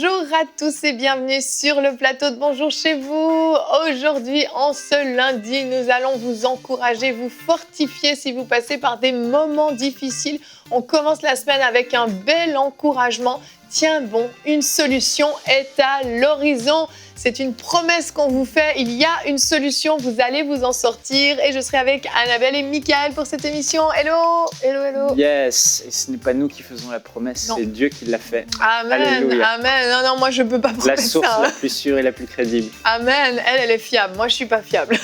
Bonjour à tous et bienvenue sur le plateau de Bonjour chez vous. Aujourd'hui, en ce lundi, nous allons vous encourager, vous fortifier si vous passez par des moments difficiles. On commence la semaine avec un bel encouragement. Tiens bon, une solution est à l'horizon. C'est une promesse qu'on vous fait. Il y a une solution, vous allez vous en sortir. Et je serai avec Annabelle et Michael pour cette émission. Hello, hello, hello. Yes, et ce n'est pas nous qui faisons la promesse, c'est Dieu qui l'a fait. Amen, Alléluia. Amen. Non, moi je ne peux pas promettre ça. La source la plus sûre et la plus crédible. Amen, elle est fiable. Moi, je ne suis pas fiable.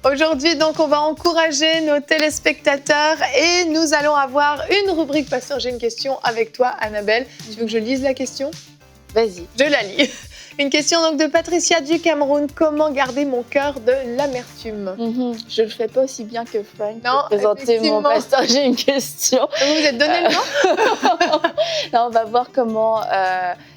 Aujourd'hui, donc, on va encourager nos téléspectateurs et nous allons avoir une rubrique. Pasteur, j'ai une question avec toi, Annabelle. Tu veux que je lise la question ? Vas-y. Je la lis. Une question donc de Patricia du Cameroun. Comment garder mon cœur de l'amertume ? Je ne le fais pas aussi bien que Frank. Non, pour présenter mon pasteur, j'ai une question. Vous vous êtes donné le nom ? Là, on va voir comment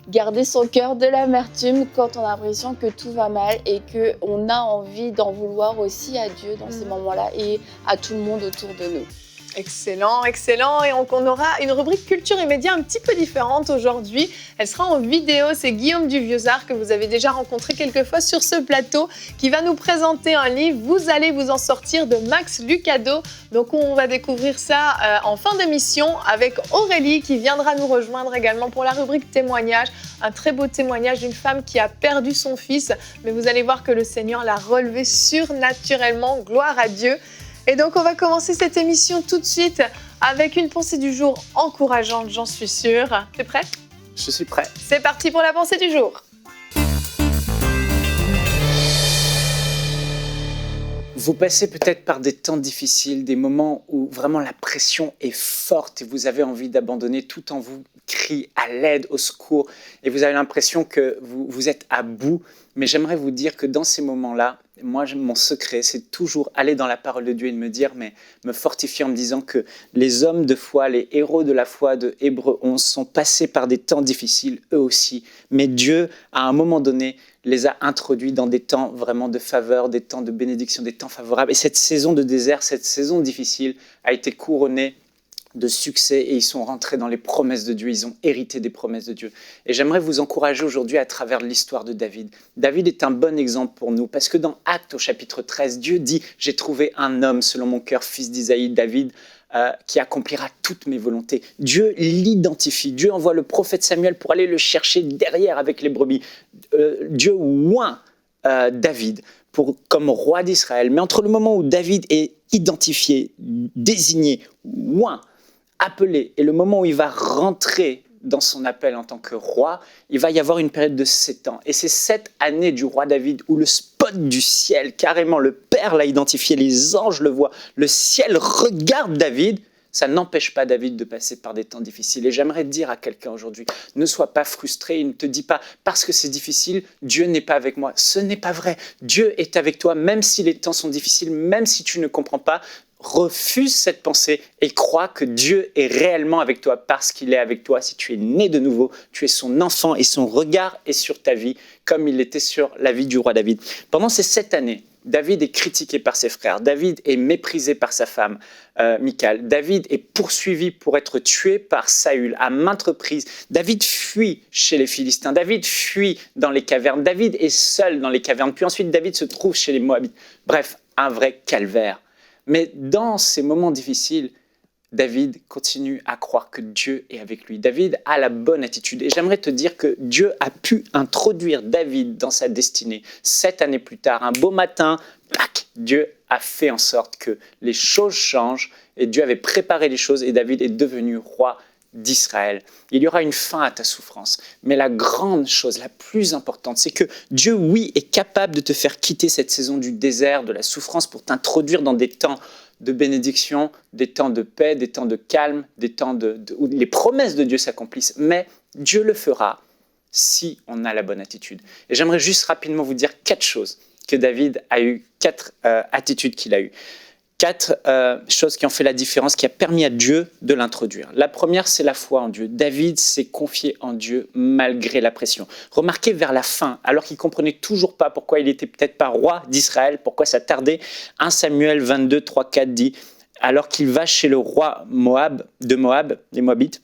garder son cœur de l'amertume quand on a l'impression que tout va mal et qu'on a envie d'en vouloir aussi à Dieu dans ces moments-là et à tout le monde autour de nous. Excellent, excellent. Et on aura une rubrique culture et médias un petit peu différente aujourd'hui. Elle sera en vidéo. C'est Guillaume Duvieusart que vous avez déjà rencontré quelques fois sur ce plateau qui va nous présenter un livre. Vous allez vous en sortir de Max Lucado. Donc on va découvrir ça en fin d'émission avec Aurélie qui viendra nous rejoindre également pour la rubrique témoignage. Un très beau témoignage d'une femme qui a perdu son fils. Mais vous allez voir que le Seigneur l'a relevé surnaturellement. Gloire à Dieu. Et donc, on va commencer cette émission tout de suite avec une pensée du jour encourageante, j'en suis sûre. T'es prêt ? Je suis prêt. C'est parti pour la pensée du jour. Vous passez peut-être par des temps difficiles, des moments où vraiment la pression est forte et vous avez envie d'abandonner, tout en vous crie à l'aide, au secours, et vous avez l'impression que vous êtes à bout. Mais j'aimerais vous dire que dans ces moments-là, moi, mon secret, c'est toujours aller dans la parole de Dieu et de me dire, mais me fortifier en me disant que les hommes de foi, les héros de la foi de Hébreux 11 sont passés par des temps difficiles, eux aussi. Mais Dieu, à un moment donné, les a introduits dans des temps vraiment de faveur, des temps de bénédiction, des temps favorables. Et cette saison de désert, cette saison difficile a été couronnée de succès et ils sont rentrés dans les promesses de Dieu, ils ont hérité des promesses de Dieu. Et j'aimerais vous encourager aujourd'hui à travers l'histoire de David. David est un bon exemple pour nous parce que dans Actes au chapitre 13, Dieu dit « J'ai trouvé un homme selon mon cœur, fils d'Isaïe, David, qui accomplira toutes mes volontés. » Dieu l'identifie, Dieu envoie le prophète Samuel pour aller le chercher derrière avec les brebis. Dieu oint David comme roi d'Israël. Mais entre le moment où David est identifié, désigné, oint, appelé, et le moment où il va rentrer dans son appel en tant que roi, il va y avoir une période de 7 ans. Et c'est cette année du roi David où le spot du ciel, carrément le Père l'a identifié, les anges le voient, le ciel regarde David, ça n'empêche pas David de passer par des temps difficiles. Et j'aimerais dire à quelqu'un aujourd'hui, ne sois pas frustré, ne te dis pas, parce que c'est difficile, Dieu n'est pas avec moi. Ce n'est pas vrai. Dieu est avec toi, même si les temps sont difficiles, même si tu ne comprends pas. Refuse cette pensée et crois que Dieu est réellement avec toi parce qu'il est avec toi. Si tu es né de nouveau, tu es son enfant et son regard est sur ta vie comme il était sur la vie du roi David. Pendant ces 7 années, David est critiqué par ses frères. David est méprisé par sa femme, Michal. David est poursuivi pour être tué par Saül à maintes reprises. David fuit chez les Philistins. David fuit dans les cavernes. David est seul dans les cavernes. Puis ensuite, David se trouve chez les Moabites. Bref, un vrai calvaire. Mais dans ces moments difficiles, David continue à croire que Dieu est avec lui. David a la bonne attitude. Et j'aimerais te dire que Dieu a pu introduire David dans sa destinée. 7 années plus tard, un beau matin, plac, Dieu a fait en sorte que les choses changent. Et Dieu avait préparé les choses et David est devenu roi d'Israël. Il y aura une fin à ta souffrance. Mais la grande chose, la plus importante, c'est que Dieu, oui, est capable de te faire quitter cette saison du désert, de la souffrance pour t'introduire dans des temps de bénédiction, des temps de paix, des temps de calme, des temps où les promesses de Dieu s'accomplissent. Mais Dieu le fera si on a la bonne attitude. Et j'aimerais juste rapidement vous dire 4 choses que David a eues, 4 attitudes qu'il a eues. 4 choses qui ont fait la différence, qui a permis à Dieu de l'introduire. La première, c'est la foi en Dieu. David s'est confié en Dieu malgré la pression. Remarquez vers la fin, alors qu'il ne comprenait toujours pas pourquoi il n'était peut-être pas roi d'Israël, pourquoi ça tardait, 1 Samuel 22, 3, 4 dit, alors qu'il va chez le roi de Moab, les Moabites,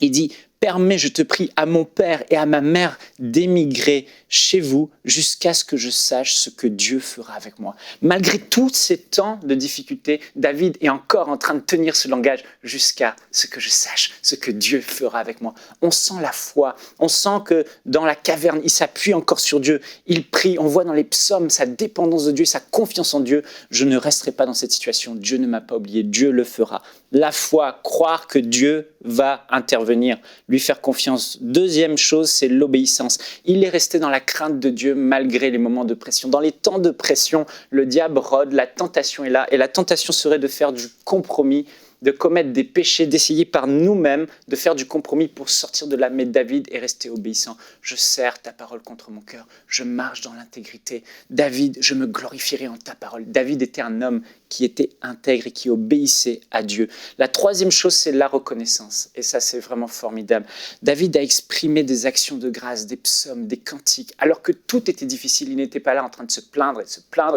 il dit permets, je te prie, à mon père et à ma mère d'émigrer chez vous jusqu'à ce que je sache ce que Dieu fera avec moi. Malgré tous ces temps de difficulté, David est encore en train de tenir ce langage jusqu'à ce que je sache ce que Dieu fera avec moi. On sent la foi, on sent que dans la caverne, il s'appuie encore sur Dieu, il prie, on voit dans les psaumes sa dépendance de Dieu, sa confiance en Dieu. Je ne resterai pas dans cette situation, Dieu ne m'a pas oublié, Dieu le fera. La foi, croire que Dieu va intervenir, lui faire confiance. Deuxième chose, c'est l'obéissance. Il est resté dans la crainte de Dieu malgré les moments de pression. Dans les temps de pression, le diable rôde, la tentation est là, et la tentation serait de faire du compromis, de commettre des péchés, d'essayer par nous-mêmes de faire du compromis pour sortir de là. Mais David est resté obéissant. Je serre ta parole contre mon cœur. Je marche dans l'intégrité. David, je me glorifierai en ta parole. David était un homme qui était intègre et qui obéissait à Dieu. La troisième chose, c'est la reconnaissance. Et ça, c'est vraiment formidable. David a exprimé des actions de grâce, des psaumes, des cantiques. Alors que tout était difficile, il n'était pas là en train de se plaindre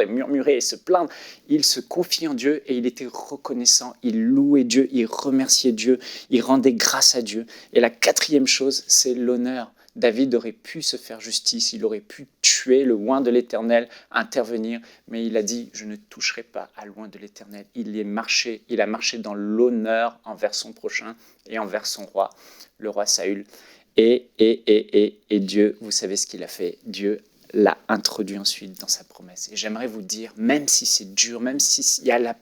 et murmurer et se plaindre. Il se confiait en Dieu et il était reconnaissant. Il louait Dieu, il remerciait Dieu, il rendait grâce à Dieu. Et la quatrième chose, c'est l'honneur. David aurait pu se faire justice, il aurait pu tuer le oint de l'Éternel, intervenir, mais il a dit « je ne toucherai pas à l'oint de l'Éternel ». Il a marché dans l'honneur envers son prochain et envers son roi, le roi Saül. Et Dieu, vous savez ce qu'il a fait, Dieu l'a introduit ensuite dans sa promesse. Et j'aimerais vous dire, même si c'est dur, même s'il y a la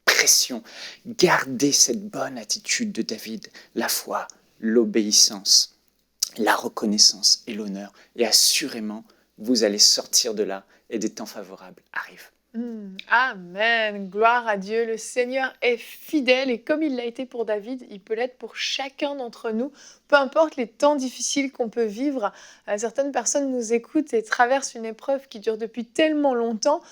pression, gardez cette bonne attitude de David, la foi, l'obéissance, la reconnaissance et l'honneur. Et assurément, vous allez sortir de là et des temps favorables arrivent. Amen, gloire à Dieu, le Seigneur est fidèle et comme il l'a été pour David, il peut l'être pour chacun d'entre nous, peu importe les temps difficiles qu'on peut vivre. Certaines personnes nous écoutent et traversent une épreuve qui dure depuis tellement longtemps,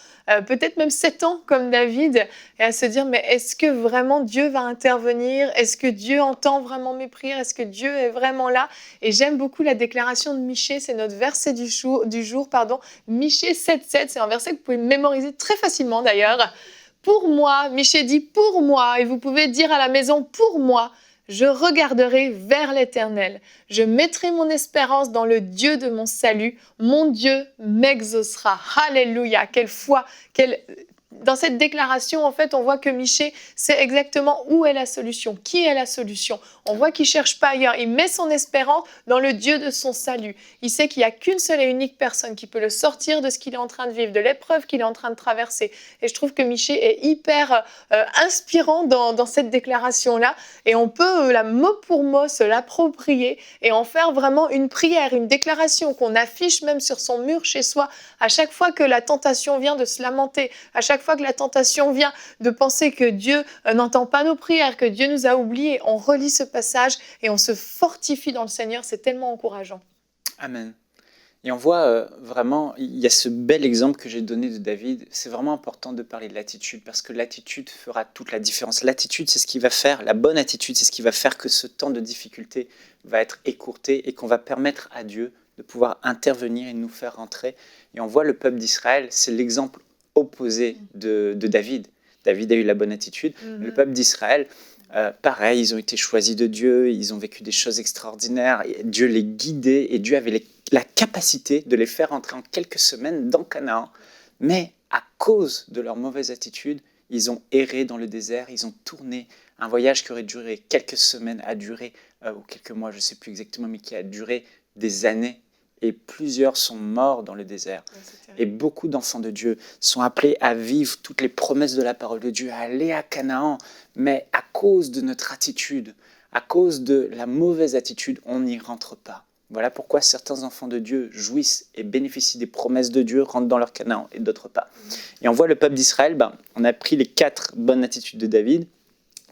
peut-être même 7 ans comme David, et à se dire mais est-ce que vraiment Dieu va intervenir? Est-ce que Dieu entend vraiment mes prières? Est-ce que Dieu est vraiment là? Et j'aime beaucoup la déclaration de Michée, c'est notre verset du jour, Michée 7,7, c'est un verset que vous pouvez mémoriser très facilement d'ailleurs. Pour moi, Michée dit pour moi, et vous pouvez dire à la maison pour moi, je regarderai vers l'Éternel. Je mettrai mon espérance dans le Dieu de mon salut. Mon Dieu m'exaucera. Alléluia. Quelle foi, Dans cette déclaration, en fait, on voit que Michée sait exactement où est la solution, qui est la solution. On voit qu'il ne cherche pas ailleurs. Il met son espérance dans le Dieu de son salut. Il sait qu'il n'y a qu'une seule et unique personne qui peut le sortir de ce qu'il est en train de vivre, de l'épreuve qu'il est en train de traverser. Et je trouve que Michée est hyper inspirant dans cette déclaration-là. Et on peut, mot pour mot, se l'approprier et en faire vraiment une prière, une déclaration qu'on affiche même sur son mur chez soi. À chaque fois que la tentation vient de se lamenter, à chaque fois que la tentation vient de penser que Dieu n'entend pas nos prières, que Dieu nous a oubliés, on relit ce passage et on se fortifie dans le Seigneur. C'est tellement encourageant. Amen. Et on voit vraiment, il y a ce bel exemple que j'ai donné de David. C'est vraiment important de parler de l'attitude parce que l'attitude fera toute la différence. L'attitude, c'est ce qui va faire, la bonne attitude, c'est ce qui va faire que ce temps de difficulté va être écourté et qu'on va permettre à Dieu de pouvoir intervenir et nous faire rentrer. Et on voit le peuple d'Israël, c'est l'exemple opposé de David. David a eu la bonne attitude. Le peuple d'Israël, pareil, ils ont été choisis de Dieu, ils ont vécu des choses extraordinaires, et Dieu les guidait et Dieu avait la capacité de les faire rentrer en quelques semaines dans Canaan. Mais à cause de leur mauvaise attitude, ils ont erré dans le désert, ils ont tourné. Un voyage qui aurait duré quelques semaines a duré, ou quelques mois, je ne sais plus exactement, mais qui a duré des années. Et plusieurs sont morts dans le désert. Et beaucoup d'enfants de Dieu sont appelés à vivre toutes les promesses de la parole de Dieu, à aller à Canaan. Mais à cause de notre attitude, à cause de la mauvaise attitude, on n'y rentre pas. Voilà pourquoi certains enfants de Dieu jouissent et bénéficient des promesses de Dieu, rentrent dans leur Canaan et d'autres pas. Et on voit le peuple d'Israël, on a pris les 4 bonnes attitudes de David,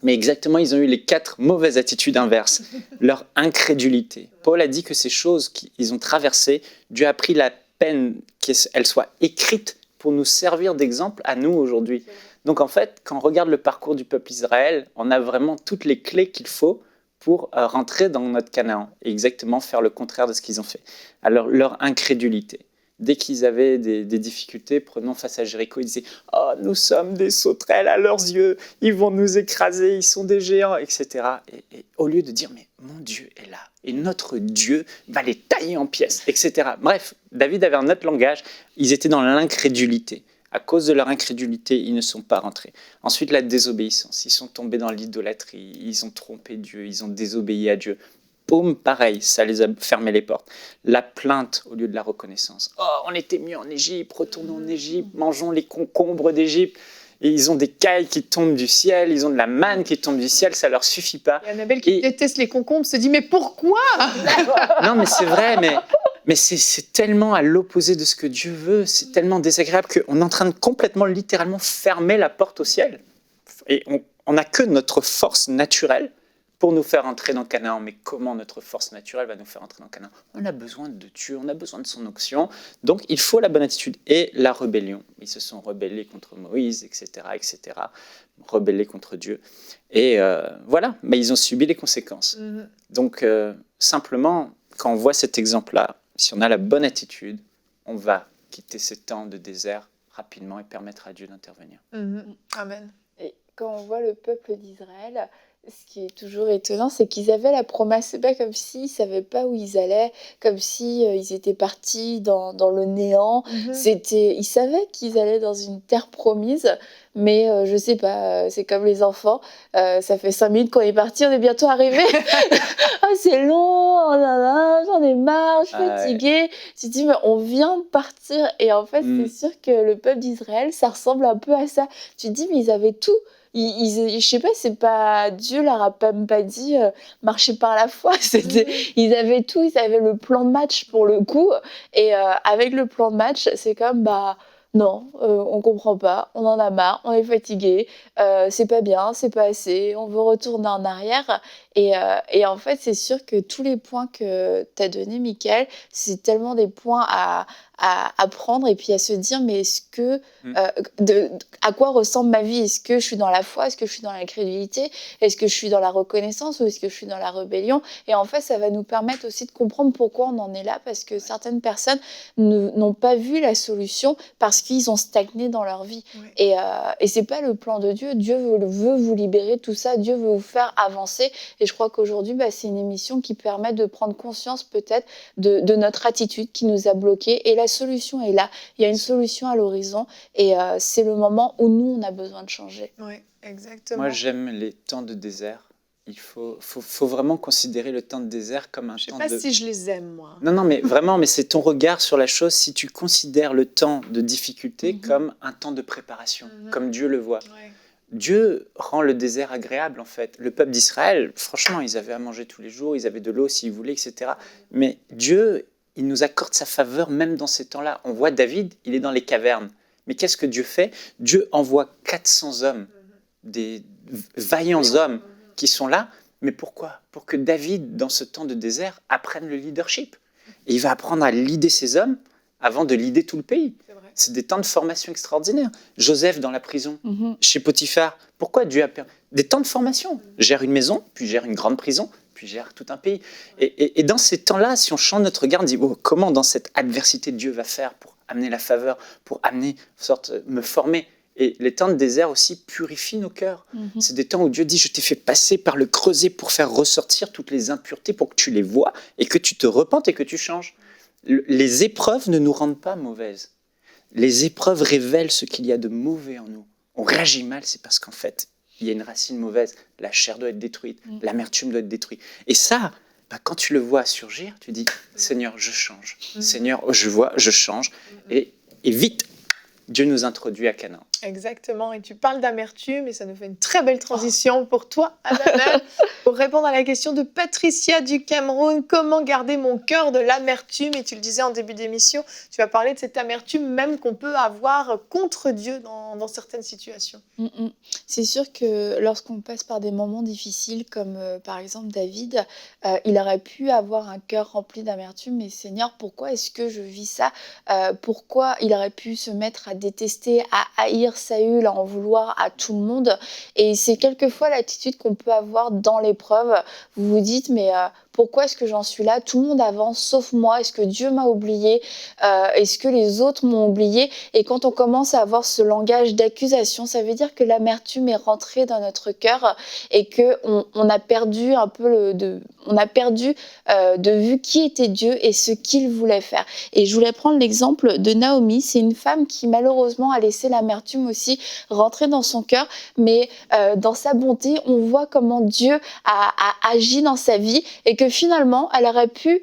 mais exactement, ils ont eu les 4 mauvaises attitudes inverses. Leur incrédulité. Paul a dit que ces choses qu'ils ont traversées, Dieu a pris la peine qu'elles soient écrites pour nous servir d'exemple à nous aujourd'hui. Donc en fait, quand on regarde le parcours du peuple d'Israël, on a vraiment toutes les clés qu'il faut pour rentrer dans notre Canaan et exactement faire le contraire de ce qu'ils ont fait. Alors leur incrédulité. Dès qu'ils avaient des difficultés, prenons face à Jéricho, ils disaient « Oh, nous sommes des sauterelles à leurs yeux, ils vont nous écraser, ils sont des géants, etc. » Et au lieu de dire « Mais mon Dieu est là, et notre Dieu va les tailler en pièces, etc. » Bref, David avait un autre langage, ils étaient dans l'incrédulité. À cause de leur incrédulité, ils ne sont pas rentrés. Ensuite, la désobéissance. Ils sont tombés dans l'idolâtrie, ils ont trompé Dieu, ils ont désobéi à Dieu. Boum, pareil, ça les a fermé les portes. La plainte au lieu de la reconnaissance. Oh, on était mieux en Égypte, retournons en Égypte, mangeons les concombres d'Égypte. Et ils ont des cailles qui tombent du ciel, ils ont de la manne qui tombe du ciel, ça leur suffit pas. Et Annabelle qui déteste les concombres se dit « Mais pourquoi ?» Non, mais c'est vrai, mais c'est tellement à l'opposé de ce que Dieu veut, c'est tellement désagréable qu'on est en train de complètement, littéralement, fermer la porte au ciel. Et on n'a que notre force naturelle pour nous faire entrer dans Canaan. Mais comment notre force naturelle va nous faire entrer dans Canaan? On a besoin de Dieu, on a besoin de son onction. Donc, il faut la bonne attitude et la rébellion. Ils se sont rebellés contre Moïse, etc., etc., rebellés contre Dieu. Et voilà, mais ils ont subi les conséquences. Donc, simplement, quand on voit cet exemple-là, si on a la bonne attitude, on va quitter ces temps de désert rapidement et permettre à Dieu d'intervenir. Amen. Et quand on voit le peuple d'Israël, ce qui est toujours étonnant, c'est qu'ils avaient la promesse. C'est pas comme s'ils ne savaient pas où ils allaient, comme si ils étaient partis dans le néant. Ils savaient qu'ils allaient dans une terre promise, mais je sais pas, c'est comme les enfants. Ça fait 5 minutes qu'on est parti, on est bientôt arrivé. Ah, c'est long, oh là là, j'en ai marre, je suis fatiguée. Tu te dis, mais on vient de partir. Et en fait, c'est sûr que le peuple d'Israël, ça ressemble un peu à ça. Tu te dis, mais ils avaient tout. Je sais pas, c'est pas Dieu leur a même pas dit marcher par la foi. Ils avaient tout, ils avaient le plan de match pour le coup. Et avec le plan de match, c'est comme non, on comprend pas, on en a marre, on est fatigué, c'est pas bien, c'est pas assez, on veut retourner en arrière. Et en fait, c'est sûr que tous les points que tu as donnés, Mickaël, c'est tellement des points à prendre et puis à se dire, mais est-ce que, à quoi ressemble ma vie? Est-ce que je suis dans la foi? Est-ce que je suis dans la crédulité? Est-ce que je suis dans la reconnaissance ou est-ce que je suis dans la rébellion? Et en fait, ça va nous permettre aussi de comprendre pourquoi on en est là, parce que certaines personnes n'ont pas vu la solution parce qu'ils ont stagné dans leur vie. Et c'est pas le plan de Dieu. Dieu veut vous libérer de tout ça. Dieu veut vous faire avancer. Et je crois qu'aujourd'hui, c'est une émission qui permet de prendre conscience peut-être de notre attitude qui nous a bloqués. Et la solution est là. Il y a une solution à l'horizon. Et c'est le moment où nous, on a besoin de changer. Oui, exactement. Moi, j'aime les temps de désert. Il faut vraiment considérer le temps de désert comme un temps de... Je ne sais pas si je les aime, moi. Non, mais vraiment, mais c'est ton regard sur la chose. Si tu considères le temps de difficulté comme un temps de préparation, comme Dieu le voit. Dieu rend le désert agréable, en fait. Le peuple d'Israël, franchement, ils avaient à manger tous les jours, ils avaient de l'eau s'ils voulaient, etc. Mais Dieu, il nous accorde sa faveur même dans ces temps-là. On voit David, il est dans les cavernes. Mais qu'est-ce que Dieu fait? Dieu envoie 400 hommes, des vaillants hommes qui sont là. Mais pourquoi? Pour que David, dans ce temps de désert, apprenne le leadership. Et il va apprendre à leader ces hommes avant de leader tout le pays. C'est des temps de formation extraordinaires. Joseph dans la prison, chez Potiphar. Pourquoi Dieu a permis des temps de formation? Gère une maison, puis gère une grande prison, puis gère tout un pays. Et dans ces temps-là, si on change notre regard, on dit comment dans cette adversité Dieu va faire pour amener la faveur, pour amener, me former. Et les temps de désert aussi purifient nos cœurs. C'est des temps où Dieu dit, je t'ai fait passer par le creuset pour faire ressortir toutes les impuretés, pour que tu les vois et que tu te repentes et que tu changes. Les épreuves ne nous rendent pas mauvaises. Les épreuves révèlent ce qu'il y a de mauvais en nous. On réagit mal, c'est parce qu'en fait, il y a une racine mauvaise. La chair doit être détruite, l'amertume doit être détruite. Et ça, quand tu le vois surgir, tu dis, Seigneur, je change. Seigneur, je vois, je change. Et vite, Dieu nous introduit à Canaan. Exactement, et tu parles d'amertume et ça nous fait une très belle transition pour toi, Annabelle, pour répondre à la question de Patricia du Cameroun. Comment garder mon cœur de l'amertume? Et tu le disais en début d'émission, tu vas parler de cette amertume même qu'on peut avoir contre Dieu dans certaines situations. C'est sûr que lorsqu'on passe par des moments difficiles, comme par exemple David, il aurait pu avoir un cœur rempli d'amertume, mais Seigneur, pourquoi est-ce que je vis ça? Pourquoi il aurait pu se mettre à détester, à haïr Saül, à en vouloir à tout le monde? Et c'est quelquefois l'attitude qu'on peut avoir dans l'épreuve. Vous vous dites, mais Pourquoi est-ce que j'en suis là? Tout le monde avance sauf moi. Est-ce que Dieu m'a oublié? Est-ce que les autres m'ont oublié? Et quand on commence à avoir ce langage d'accusation, ça veut dire que l'amertume est rentrée dans notre cœur et qu'on a perdu un peu de vue qui était Dieu et ce qu'il voulait faire. Et je voulais prendre l'exemple de Naomi. C'est une femme qui malheureusement a laissé l'amertume aussi rentrer dans son cœur, mais dans sa bonté, on voit comment Dieu a agi dans sa vie et que finalement, elle aurait pu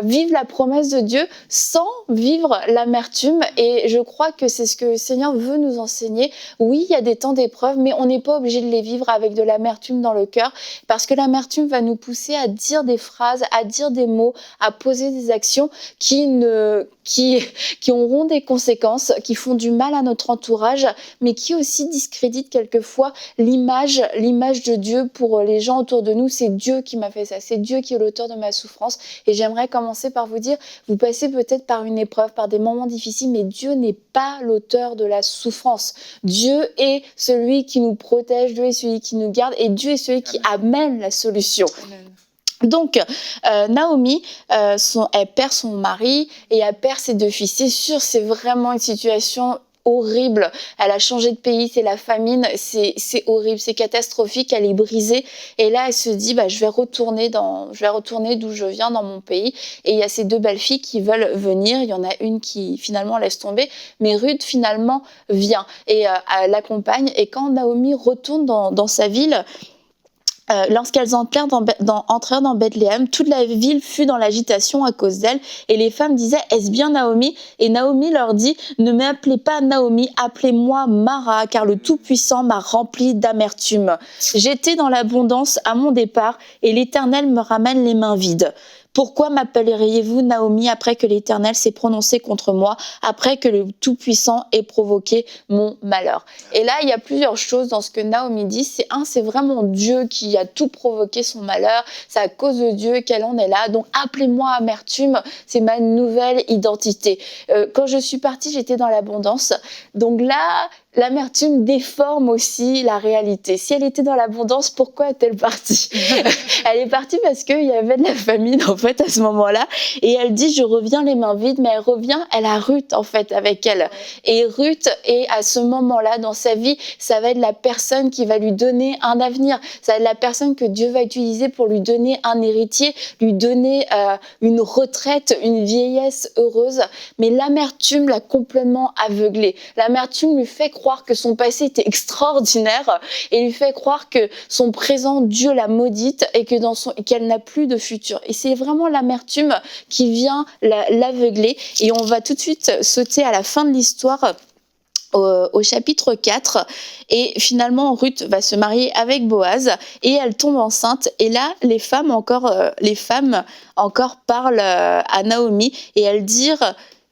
vivre la promesse de Dieu sans vivre l'amertume. Et je crois que c'est ce que le Seigneur veut nous enseigner. Oui, il y a des temps d'épreuve, mais on n'est pas obligé de les vivre avec de l'amertume dans le cœur, parce que l'amertume va nous pousser à dire des phrases, à dire des mots, à poser des actions qui auront des conséquences, qui font du mal à notre entourage, mais qui aussi discréditent quelquefois l'image de Dieu pour les gens autour de nous. C'est Dieu qui m'a fait ça, c'est Dieu qui est l'auteur de ma souffrance. Et j'aimerais commencer par vous dire, vous passez peut-être par une épreuve, par des moments difficiles, mais Dieu n'est pas l'auteur de la souffrance. Dieu est celui qui nous protège, Dieu est celui qui nous garde, et Dieu est celui qui amène la solution. Amen. Donc, Naomi, elle perd son mari et elle perd ses 2 fils. C'est sûr, c'est vraiment une situation horrible. Elle a changé de pays, c'est la famine, c'est horrible, c'est catastrophique, elle est brisée. Et là, elle se dit, je vais retourner d'où je viens, dans mon pays. Et il y a ces 2 belles filles qui veulent venir. Il y en a une qui finalement laisse tomber, mais Ruth finalement vient et l'accompagne. Et quand Naomi retourne dans sa ville, lorsqu'elles entrèrent dans Bethléem, toute la ville fut dans l'agitation à cause d'elles, et les femmes disaient « Est-ce bien Naomi ?» Et Naomi leur dit « Ne m'appelez pas Naomi, appelez-moi Mara, car le Tout-Puissant m'a rempli d'amertume. J'étais dans l'abondance à mon départ, et l'Éternel me ramène les mains vides. » Pourquoi m'appelleriez-vous Naomi après que l'Éternel s'est prononcé contre moi, après que le Tout-Puissant ait provoqué mon malheur? Et là, il y a plusieurs choses dans ce que Naomi dit. C'est vraiment Dieu qui a tout provoqué son malheur. C'est à cause de Dieu qu'elle en est là. Donc, appelez-moi amertume, c'est ma nouvelle identité. Quand je suis partie, j'étais dans l'abondance. Donc là, l'amertume déforme aussi la réalité. Si elle était dans l'abondance, pourquoi est-elle partie? Elle est partie parce qu'il y avait de la famine, en fait, à ce moment-là. Et elle dit, je reviens les mains vides, mais elle a Ruth, en fait, avec elle. Et Ruth est, à ce moment-là, dans sa vie, ça va être la personne qui va lui donner un avenir. Ça va être la personne que Dieu va utiliser pour lui donner un héritier, lui donner une retraite, une vieillesse heureuse. Mais l'amertume l'a complètement aveuglée. L'amertume lui fait croire que son passé était extraordinaire et lui fait croire que son présent, Dieu l'a maudite et qu'elle n'a plus de futur. Et c'est vraiment l'amertume qui vient l'aveugler. Et on va tout de suite sauter à la fin de l'histoire, au chapitre 4, et finalement Ruth va se marier avec Boaz et elle tombe enceinte, et là les femmes encore parlent à Naomi et elles disent: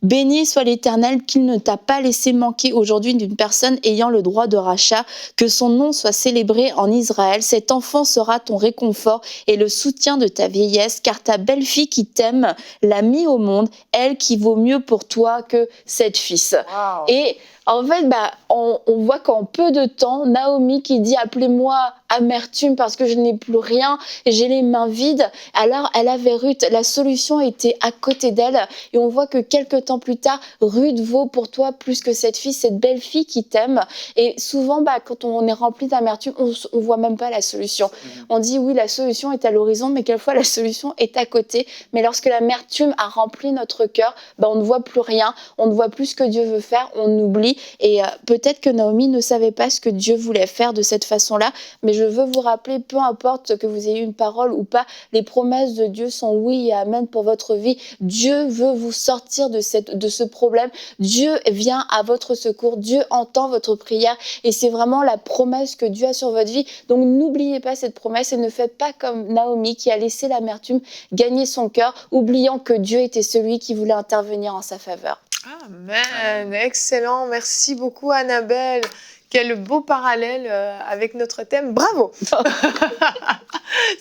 béni soit l'Éternel qu'il ne t'a pas laissé manquer aujourd'hui d'une personne ayant le droit de rachat, que son nom soit célébré en Israël. Cet enfant sera ton réconfort et le soutien de ta vieillesse, car ta belle-fille qui t'aime l'a mis au monde, elle qui vaut mieux pour toi que 7 fils. Wow. Et en fait, on voit qu'en peu de temps, Naomi qui dit « appelez-moi amertume parce que je n'ai plus rien, j'ai les mains vides », alors elle avait Ruth, la solution était à côté d'elle, et on voit que quelques temps plus tard, Ruth vaut pour toi plus que cette fille, cette belle fille qui t'aime. Et souvent, quand on est rempli d'amertume, on voit même pas la solution. On dit oui, la solution est à l'horizon, mais quelquefois la solution est à côté. Mais lorsque l'amertume a rempli notre cœur, on ne voit plus rien, on ne voit plus ce que Dieu veut faire, on oublie. Et peut-être que Naomi ne savait pas ce que Dieu voulait faire de cette façon-là, mais je veux vous rappeler, peu importe que vous ayez une parole ou pas, les promesses de Dieu sont oui et amen pour votre vie. Dieu veut vous sortir de ce problème. Dieu vient à votre secours, Dieu entend votre prière, et c'est vraiment la promesse que Dieu a sur votre vie. Donc n'oubliez pas cette promesse et ne faites pas comme Naomi qui a laissé l'amertume gagner son cœur, oubliant que Dieu était celui qui voulait intervenir en sa faveur. Amen, excellent, merci beaucoup Annabelle. Quel beau parallèle avec notre thème. Bravo.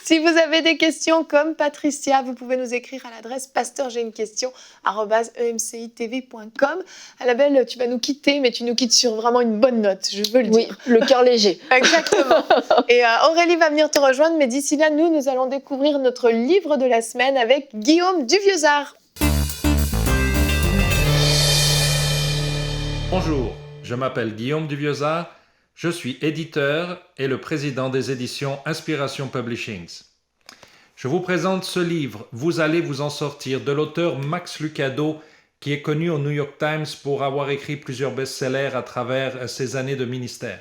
Si vous avez des questions comme Patricia, vous pouvez nous écrire à l'adresse pasteur-j'ai-une-question@emcitv.com. Annabelle, tu vas nous quitter, mais tu nous quittes sur vraiment une bonne note, je veux le dire. Oui, le cœur léger. Exactement. Et Aurélie va venir te rejoindre, mais d'ici là, nous allons découvrir notre livre de la semaine avec Guillaume Duvieusart. Bonjour, je m'appelle Guillaume Duvieusart, je suis éditeur et le président des éditions Inspiration Publishings. Je vous présente ce livre, Vous allez vous en sortir, de l'auteur Max Lucado, qui est connu au New York Times pour avoir écrit plusieurs best-sellers à travers ses années de ministère.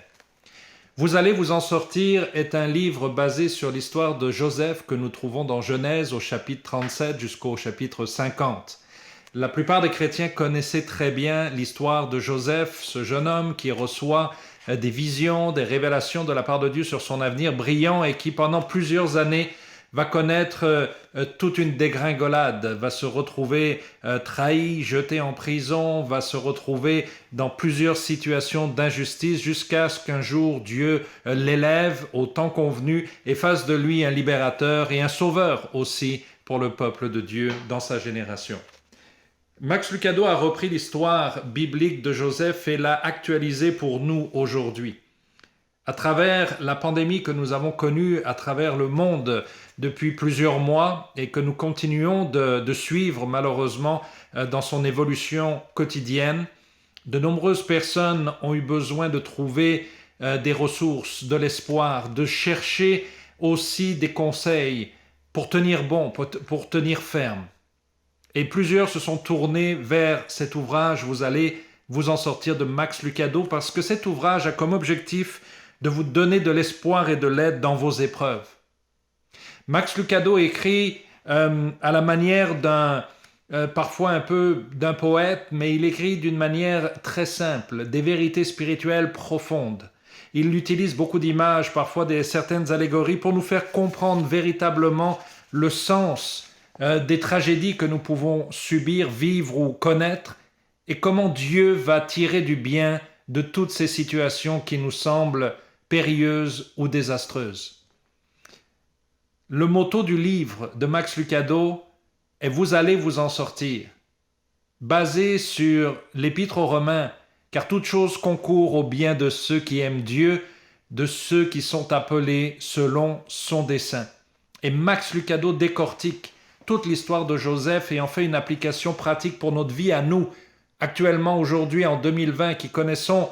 Vous allez vous en sortir est un livre basé sur l'histoire de Joseph que nous trouvons dans Genèse au chapitre 37 jusqu'au chapitre 50. La plupart des chrétiens connaissaient très bien l'histoire de Joseph, ce jeune homme qui reçoit des visions, des révélations de la part de Dieu sur son avenir brillant et qui pendant plusieurs années va connaître toute une dégringolade, va se retrouver trahi, jeté en prison, va se retrouver dans plusieurs situations d'injustice jusqu'à ce qu'un jour Dieu l'élève au temps convenu et fasse de lui un libérateur et un sauveur aussi pour le peuple de Dieu dans sa génération. Max Lucado a repris l'histoire biblique de Joseph et l'a actualisée pour nous aujourd'hui. À travers la pandémie que nous avons connue à travers le monde depuis plusieurs mois et que nous continuons de suivre malheureusement dans son évolution quotidienne, de nombreuses personnes ont eu besoin de trouver des ressources, de l'espoir, de chercher aussi des conseils pour tenir bon, pour tenir ferme. Et plusieurs se sont tournés vers cet ouvrage, Vous allez vous en sortir, de Max Lucado, parce que cet ouvrage a comme objectif de vous donner de l'espoir et de l'aide dans vos épreuves. Max Lucado écrit à la manière parfois un peu d'un poète, mais il écrit d'une manière très simple, des vérités spirituelles profondes. Il utilise beaucoup d'images, parfois certaines allégories, pour nous faire comprendre véritablement le sens des tragédies que nous pouvons subir, vivre ou connaître, et comment Dieu va tirer du bien de toutes ces situations qui nous semblent périlleuses ou désastreuses. Le motto du livre de Max Lucado est « Vous allez vous en sortir », basé sur l'Épître aux Romains, car toute chose concourt au bien de ceux qui aiment Dieu, de ceux qui sont appelés selon son dessein. Et Max Lucado décortique toute l'histoire de Joseph et en fait une application pratique pour notre vie à nous, actuellement, aujourd'hui, en 2020, qui connaissons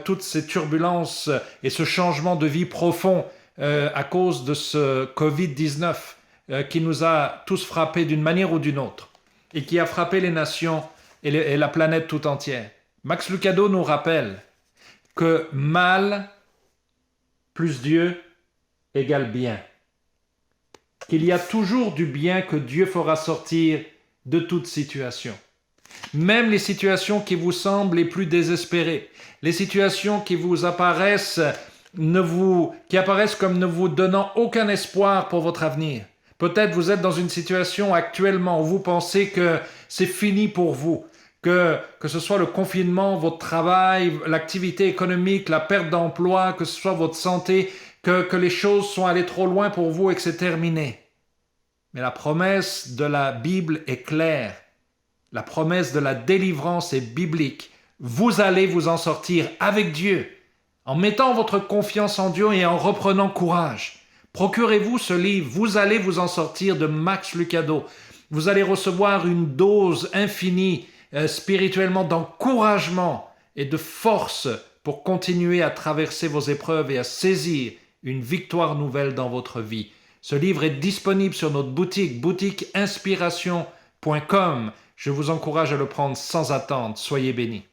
toutes ces turbulences et ce changement de vie profond à cause de ce Covid-19 qui nous a tous frappés d'une manière ou d'une autre et qui a frappé les nations et la planète tout entière. Max Lucado nous rappelle que mal plus Dieu égale bien. Qu'il y a toujours du bien que Dieu fera sortir de toute situation. Même les situations qui vous semblent les plus désespérées, les situations qui vous apparaissent, qui apparaissent comme ne vous donnant aucun espoir pour votre avenir. Peut-être vous êtes dans une situation actuellement où vous pensez que c'est fini pour vous, que ce soit le confinement, votre travail, l'activité économique, la perte d'emploi, que ce soit votre santé, que les choses sont allées trop loin pour vous et que c'est terminé. Mais la promesse de la Bible est claire. La promesse de la délivrance est biblique. Vous allez vous en sortir avec Dieu, en mettant votre confiance en Dieu et en reprenant courage. Procurez-vous ce livre, Vous allez vous en sortir, de Max Lucado. Vous allez recevoir une dose infinie spirituellement d'encouragement et de force pour continuer à traverser vos épreuves et à saisir une victoire nouvelle dans votre vie. Ce livre est disponible sur notre boutique inspiration.com. Je vous encourage à le prendre sans attendre. Soyez bénis.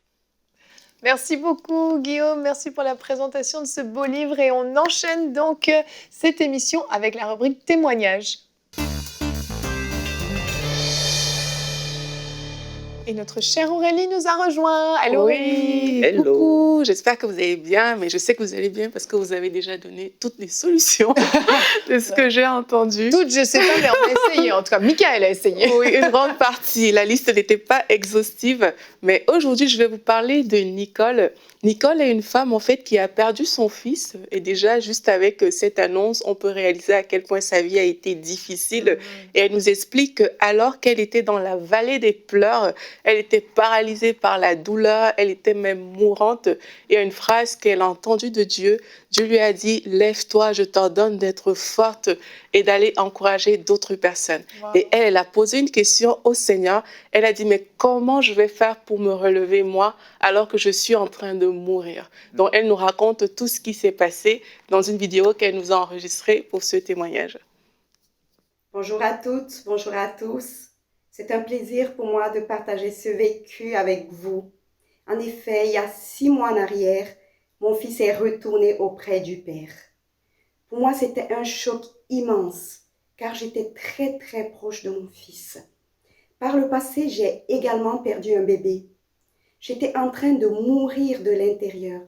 Merci beaucoup Guillaume, merci pour la présentation de ce beau livre et on enchaîne donc cette émission avec la rubrique témoignages. Et notre chère Aurélie nous a rejoint. Hello Aurélie. Oui, Hello. coucou, j'espère que vous allez bien, mais je sais que vous allez bien parce que vous avez déjà donné toutes les solutions de ce que j'ai entendu. Toutes, je sais pas, mais on a essayé. En tout cas, Michael a essayé. Oui, une grande partie. La liste n'était pas exhaustive, mais aujourd'hui, je vais vous parler de Nicole. Nicole est une femme, en fait, qui a perdu son fils. Et déjà, juste avec cette annonce, on peut réaliser à quel point sa vie a été difficile. Et elle nous explique qu'alors qu'elle était dans la vallée des pleurs, elle était paralysée par la douleur, elle était même mourante. Et une phrase qu'elle a entendue de Dieu, Dieu lui a dit « Lève-toi, je t'ordonne d'être forte et d'aller encourager d'autres personnes. » Wow. Et elle a posé une question au Seigneur. Elle a dit « Mais comment je vais faire pour me relever, moi, alors que je suis en train de mourir ?» Donc, elle nous raconte tout ce qui s'est passé dans une vidéo qu'elle nous a enregistrée pour ce témoignage. Bonjour à toutes, bonjour à tous. C'est un plaisir pour moi de partager ce vécu avec vous. En effet, il y a 6 mois en arrière, mon fils est retourné auprès du Père. Pour moi, c'était un choc immense, car j'étais très très proche de mon fils. Par le passé, j'ai également perdu un bébé. J'étais en train de mourir de l'intérieur.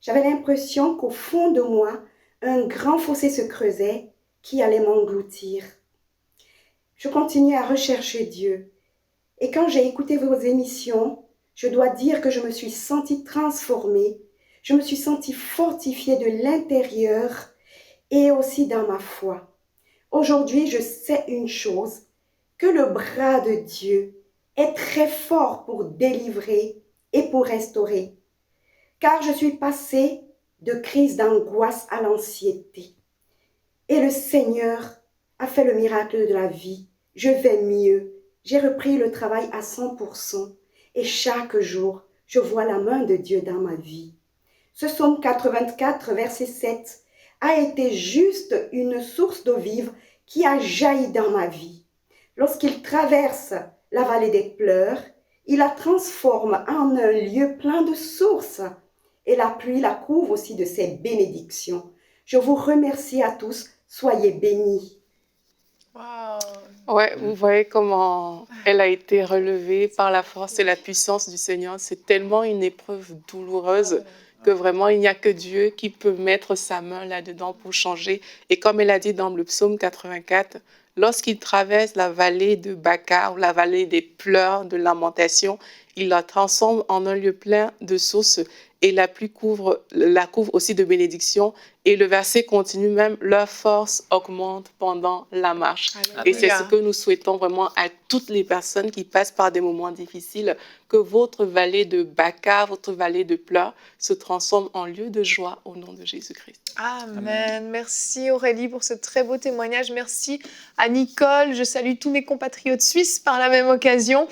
J'avais l'impression qu'au fond de moi, un grand fossé se creusait qui allait m'engloutir. Je continuais à rechercher Dieu. Et quand j'ai écouté vos émissions, je dois dire que je me suis sentie transformée. Je me suis sentie fortifiée de l'intérieur et aussi dans ma foi. Aujourd'hui, je sais une chose, que le bras de Dieu est très fort pour délivrer et pour restaurer. Car je suis passée de crise d'angoisse à l'anxiété. Et le Seigneur a fait le miracle de la vie. Je vais mieux. J'ai repris le travail à 100%. Et chaque jour, je vois la main de Dieu dans ma vie. Ce psaume 84, verset 7, a été juste une source d'eau vive qui a jailli dans ma vie. Lorsqu'il traverse la vallée des pleurs, il la transforme en un lieu plein de sources. Et la pluie la couvre aussi de ses bénédictions. Je vous remercie à tous. Soyez bénis. Wow. Ouais, vous voyez comment elle a été relevée par la force et la puissance du Seigneur. C'est tellement une épreuve douloureuse que vraiment il n'y a que Dieu qui peut mettre sa main là-dedans pour changer. Et comme elle a dit dans le psaume 84, lorsqu'il traverse la vallée de Baca ou la vallée des pleurs, de lamentation, il la transforme en un lieu plein de sources et la pluie la couvre aussi de bénédictions. Et le verset continue même, leur force augmente pendant la marche. Alléluia. Et c'est ce que nous souhaitons vraiment à toutes les personnes qui passent par des moments difficiles, que votre vallée de Baca, votre vallée de pleurs se transforme en lieu de joie au nom de Jésus-Christ. Amen. Merci Aurélie pour ce très beau témoignage. Merci à Nicole. Je salue tous mes compatriotes suisses par la même occasion.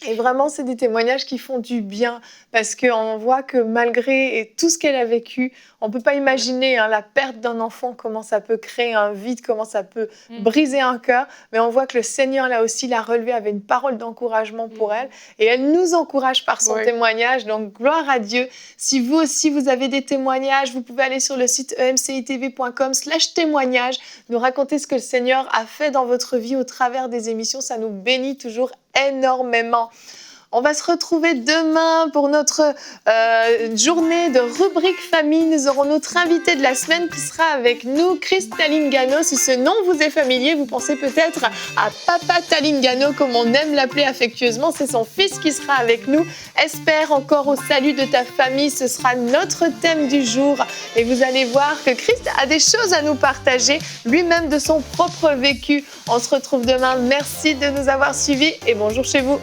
Et vraiment, c'est des témoignages qui font du bien parce qu'on voit que malgré tout ce qu'elle a vécu, on ne peut pas imaginer la perte d'un enfant, comment ça peut créer un vide, comment ça peut briser un cœur. Mais on voit que le Seigneur, là aussi, l'a relevée avec une parole d'encouragement pour elle. Et elle nous encourage par son témoignage. Donc, gloire à Dieu. Si vous aussi, vous avez des témoignages, vous pouvez aller sur le site emcitv.com/témoignage, nous raconter ce que le Seigneur a fait dans votre vie au travers des émissions. Ça nous bénit toujours énormément. On va se retrouver demain pour notre journée de rubrique famille. Nous aurons notre invité de la semaine qui sera avec nous, Chris Talingano. Si ce nom vous est familier, vous pensez peut-être à Papa Talingano, comme on aime l'appeler affectueusement. C'est son fils qui sera avec nous. Espère encore au salut de ta famille. Ce sera notre thème du jour. Et vous allez voir que Christ a des choses à nous partager, lui-même de son propre vécu. On se retrouve demain. Merci de nous avoir suivis et bonjour chez vous.